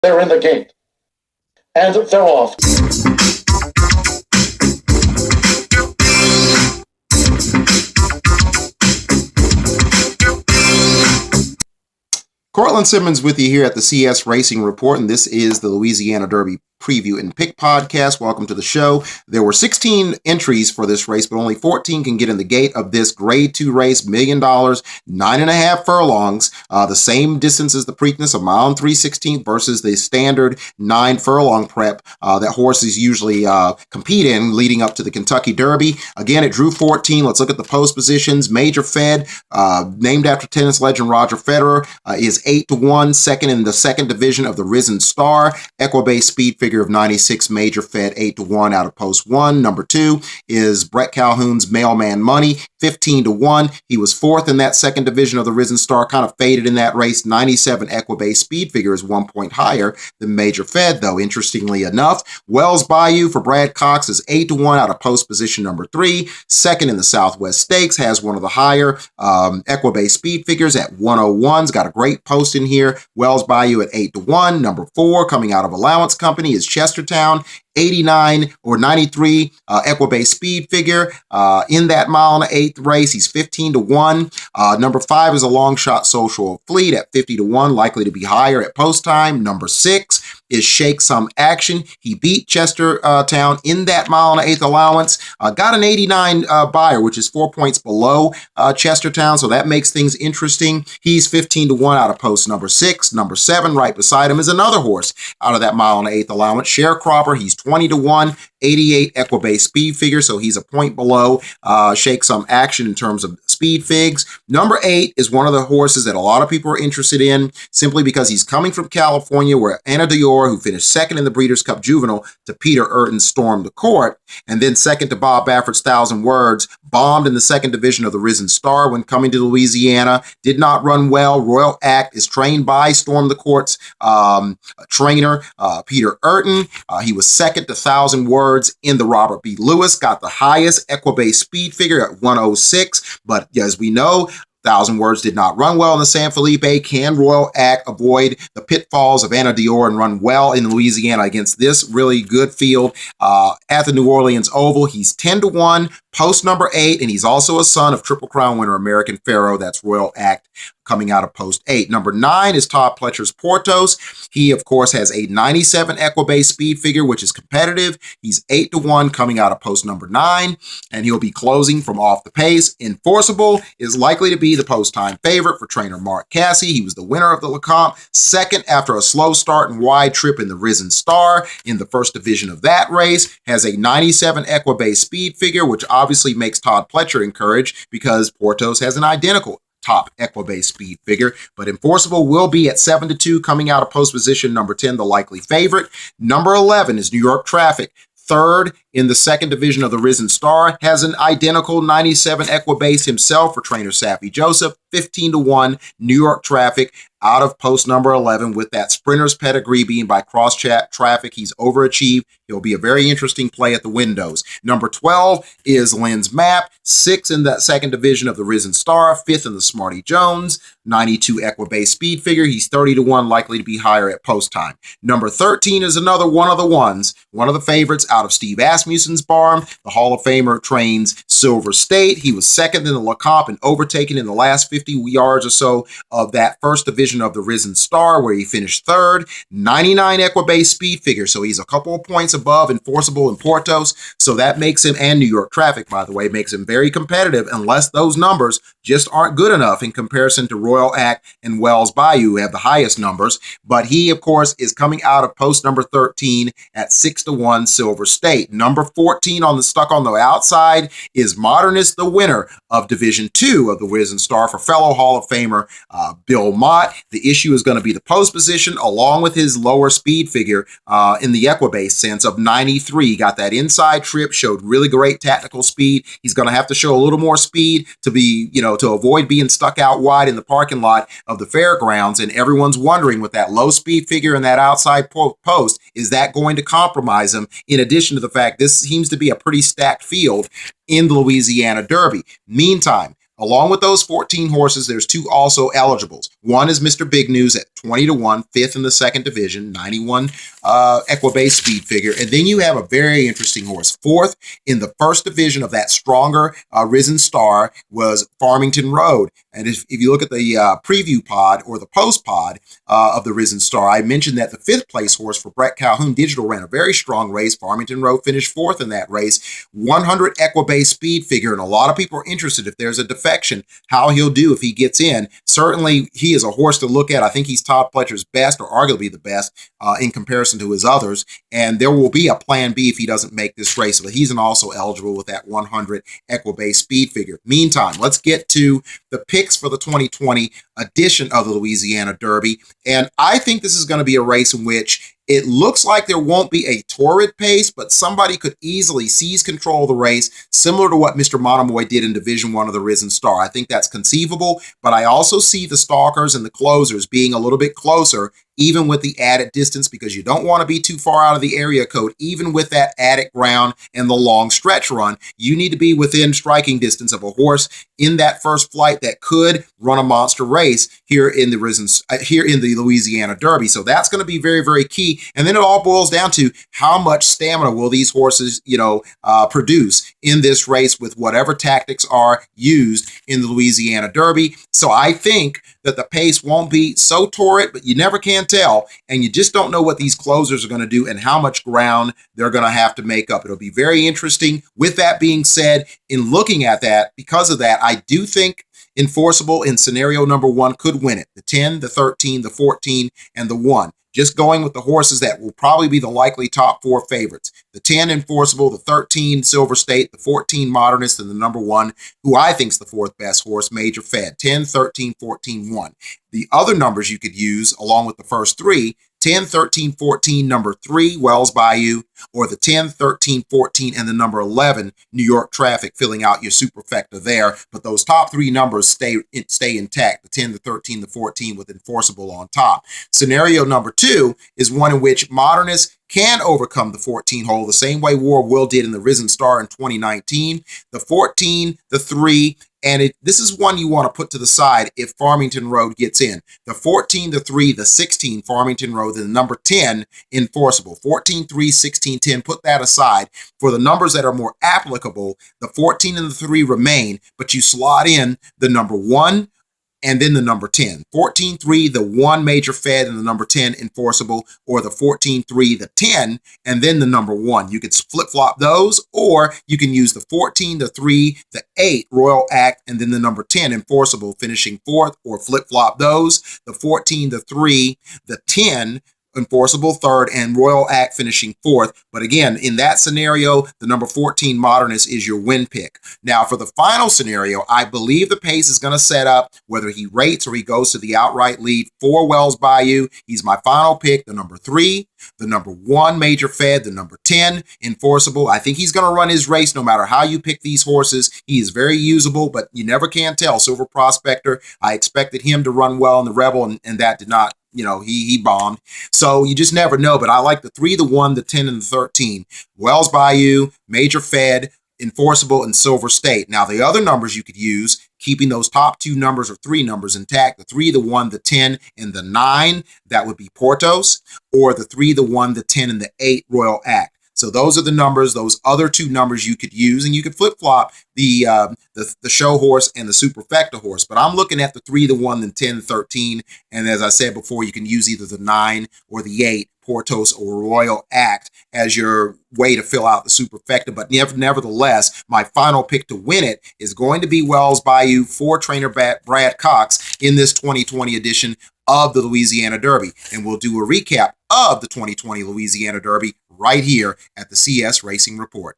They're in the gate. And they're off. Cortland Simmons with you here at the CS Racing Report, and this is the Louisiana Derby Preview and Pick Podcast. Welcome to the show. There were 16 entries for this race, but only 14 can get in the gate of this Grade 2 race, $1 million, 9.5 furlongs, the same distance as the Preakness, 1 mile and 3/16 versus the standard 9 furlong prep that horses usually compete in leading up to the Kentucky Derby. Again, it drew 14. Let's look at the post positions. Major Fed, named after tennis legend Roger Federer, is 8-1, second in the second division of the Risen Star. Equibase speed figure of 96, Major Fed 8-1 out of post 1. Number 2 is Brett Calhoun's Mailman Money, 15-1. He was fourth in that second division of the Risen Star, kind of faded in that race. 97 Equibase speed figure is 1 point higher than Major Fed, though, interestingly enough. Wells Bayou for Brad Cox is 8-1 out of post position number 3. Second in the Southwest Stakes, has one of the higher Equibase speed figures at 101's. Got a great post in here. Wells Bayou at 8-1. Number 4 coming out of Allowance Company is Chestertown, 89 or 93 Equibase speed figure in that 1.8 race. He's 15-1. Number 5 is a long shot Social Fleet at 50-1, likely to be higher at post time. Number 6 is Shake Some Action. He beat Chestertown in that 1.8 allowance. Got an 89 buyer, which is 4 points below Chestertown, so that makes things interesting. He's 15-1 out of post number 6. Number 7, right beside him, is another horse out of that 1.8 allowance. Sharecropper, he's 20-1, 88 Equibase speed figure, so he's a point below Shake Some Action in terms of speed figs. Number 8 is one of the horses that a lot of people are interested in simply because he's coming from California, where Anna Dior, who finished second in the Breeders' Cup Juvenile to Peter Urton, stormed the court, and then second to Bob Baffert's 1,000 Words, bombed in the second division of the Risen Star when coming to Louisiana, did not run well. Royal Act is trained by Storm the Court's trainer, Peter Urton. He was second to 1,000 Words in the Robert B. Lewis, got the highest Equibase speed figure at 106, but as we know, 1,000 Words did not run well in the San Felipe. Can Royal Act avoid the pitfalls of Anna Dior and run well in Louisiana against this really good field at the New Orleans Oval? He's 10-1, post number 8, and he's also a son of Triple Crown winner American Pharaoh. That's Royal Act coming out of post 8. Number 9 is Todd Pletcher's Portos. He, of course, has a 97 Equibase speed figure, which is competitive. He's 8-1 coming out of post number 9, and he'll be closing from off the pace. Enforceable is likely to be the post time favorite for trainer Mark Cassey. He was the winner of the Lecomte, second after a slow start and wide trip in the Risen Star in the first division of that race. Has a 97 Equibase speed figure, which obviously makes Todd Pletcher encouraged because Portos has an identical top Equibase speed figure, but Enforceable will be at 7-2 coming out of post position number 10, the likely favorite. Number 11 is New York Traffic, third in the second division of the Risen Star, has an identical 97 Equibase himself for trainer Sappy Joseph, 15-1 New York Traffic out of post number 11 with that sprinter's pedigree being by Cross Traffic. He's overachieved. He'll be a very interesting play at the windows. Number 12 is Lynn's Map, 6th in that second division of the Risen Star, 5th in the Smarty Jones, 92 Equibase speed figure. He's 30-1, likely to be higher at post time. Number 13 is another one of the ones, one of the favorites out of Steve Asmussen's barn. The Hall of Famer trains Silver State. He was second in the Lecomte and overtaken in the last 50 yards or so of that first division of the Risen Star, where he finished third. 99 Equibase speed figure, so he's a couple of points above Enforceable and Portos, so that makes him, and New York Traffic, by the way, makes him very competitive unless those numbers just aren't good enough in comparison to Royal Act and Wells Bayou, who have the highest numbers. But he, of course, is coming out of post number 13 at 6-1 Silver State. Number 14 on the stuck on the outside is Modernist, the winner of Division 2 of the Risen Star for fellow Hall of Famer Bill Mott. The issue is going to be the post position along with his lower speed figure in the Equibase sense of 93. Got that inside trip, showed really great tactical speed. He's going to have to show a little more speed to be, to avoid being stuck out wide in the parking lot of the fairgrounds. And everyone's wondering with that low speed figure and that outside post, is that going to compromise him? In addition to the fact this seems to be a pretty stacked field in the Louisiana Derby. Meantime, Along with those 14 horses, there's 2 also eligibles. One is Mr. Big News at 20-1, 5th in the 2nd division, 91 equibase speed figure. And then you have a very interesting horse. 4th in the 1st division of that stronger Risen Star was Farmington Road. And if you look at the preview pod or the post pod of the Risen Star, I mentioned that the 5th place horse for Brett Calhoun Digital ran a very strong race. Farmington Road finished 4th in that race. 100 equibase speed figure, and a lot of people are interested if there's a defection, how he'll do if he gets in. Certainly, he is a horse to look at. I think he's Todd Pletcher's best, or arguably the best, in comparison to his others. And there will be a plan B if he doesn't make this race, but he's also eligible with that 100 equibase speed figure. Meantime, let's get to the picks for the 2020 edition of the Louisiana Derby. And I think this is going to be a race in which it looks like there won't be a torrid pace, but somebody could easily seize control of the race, similar to what Mr. Monomoy did in Division 1 of the Risen Star. I think that's conceivable, but I also see the stalkers and the closers being a little bit closer, even with the added distance, because you don't want to be too far out of the area code, even with that added ground and the long stretch run. You need to be within striking distance of a horse in that first flight that could run a monster race here in the Louisiana Derby. So that's going to be very, very key. And then it all boils down to how much stamina will these horses, produce in this race with whatever tactics are used in the Louisiana Derby. So I think that the pace won't be so torrid, but you never can tell. And you just don't know what these closers are going to do and how much ground they're going to have to make up. It'll be very interesting. With that being said, in looking at that, because of that, I do think Enforceable in scenario number 1 could win it. The 10, the 13, the 14, and the 1. Just going with the horses that will probably be the likely top 4 favorites. The 10 Enforceable, the 13 Silver State, the 14 Modernist, and the number 1, who I think is the 4th best horse, Major Fed. 10, 13, 14, 1. The other numbers you could use, along with the first 3, 10, 13, 14, number 3, Wells Bayou, or the 10, 13, 14, and the number 11, New York Traffic, filling out your superfecta there. But those top 3 numbers stay intact, the 10, the 13, the 14, with Enforceable on top. Scenario number 2 is one in which Modernists can overcome the 14 hole the same way War Will did in the Risen Star in 2019. The 14, the 3, and this is one you want to put to the side if Farmington Road gets in. The 14, the 3, the 16, Farmington Road, and the number 10, Enforceable. 14, 3, 16, 10, put that aside. For the numbers that are more applicable, the 14 and the 3 remain, but you slot in the number 1, and then the number 10. 14-3, the 1 Major Fed, and the number 10 Enforceable, or the 14-3, the 10, and then the number 1. You could flip-flop those, or you can use the 14, the 3, the 8 Royal Act, and then the number 10 Enforceable finishing 4th, or flip-flop those, the 14, the 3, the 10, Enforceable 3rd, and Royal Act finishing 4th. But again, in that scenario, the number 14 Modernist is your win pick. Now, for the final scenario, I believe the pace is going to set up, whether he rates or he goes to the outright lead, for Wells Bayou. He's my final pick, the number 3, the number 1 Major Fed, the number 10 Enforceable. I think he's going to run his race no matter how you pick these horses. He is very usable, but you never can tell. Silver Prospector, I expected him to run well in the Rebel, and that did not. He bombed. So you just never know. But I like the 3, the 1, the 10, and the 13. Wells Bayou, Major Fed, Enforceable, and Silver State. Now, the other numbers you could use, keeping those top 2 numbers or 3 numbers intact, the 3, the 1, the 10, and the 9, that would be Portos, or the 3, the 1, the 10, and the 8 Royal Act. So those are the numbers, those other 2 numbers you could use, and you could flip-flop the show horse and the superfecta horse. But I'm looking at the 3, the 1, the 10, 13, and as I said before, you can use either the 9 or the 8, Portos or Royal Act, as your way to fill out the superfecta. But nevertheless, my final pick to win it is going to be Wells Bayou for trainer Brad Cox in this 2020 edition of the Louisiana Derby. And we'll do a recap of the 2020 Louisiana Derby right here at the CS Racing Report.